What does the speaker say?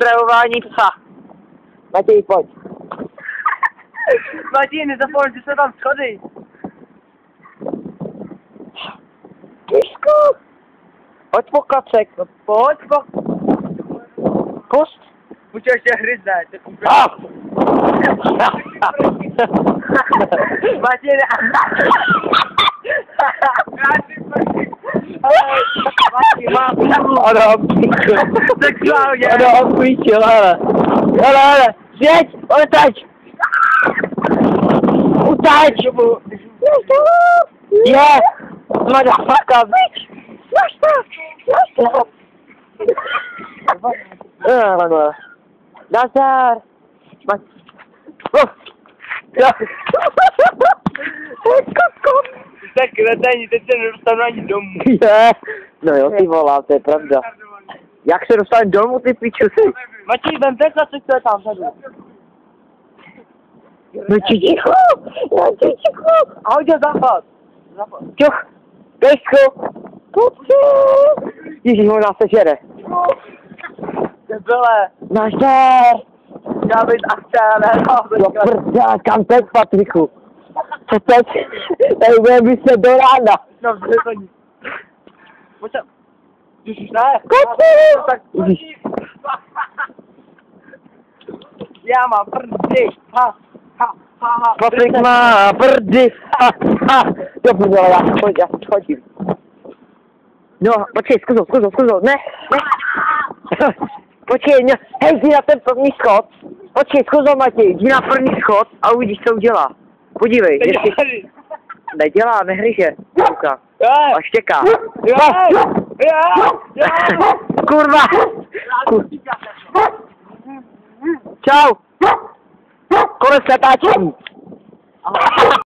Otravování psa. Matěj, pojď. Matěj, nezapomeň, že se tam schody. Tyšku! Pojď po klacek. No pojď po... Pust. Buď ještě hryzne. Matěj, ne... Ano, píčo. Sexuálně. Ano, píčo, hele. Hele, svěď, odtač. Utač. Je. Motherfucker, bitch. Nazdar. Tak kretení, teď se nedostanu ani domů. Je. No jo, ty volá, to je pravda. Jak se dostanu domů, ty piču, ty? Matěj, vem ten klacek, co je tam vzadu. No ticho, A hoď ho západ. Čuch, Pejsku. Ježíš, on nás sežere. Debile. Nazdar. Měla být akce, ne? Do prdele, kam teď, Patriku? Co teď? Tady bude by se do rána. No, to nic. Pojď sem. Ježiš, ne. Tak Ježíš. já mám prdy. Ha. Patrik má prdy. Do prdele, já chodím. No, počkej, zkusil, ne. Počkej, no, hej, jdi na ten první schod. Počkej, zkusil Matěj, jdi na první schod a uvidíš, co udělá. Podívej, jestli... Nedělá, nehryže. Kouká. A štěká. Kurva! Čau! Konec natáčení.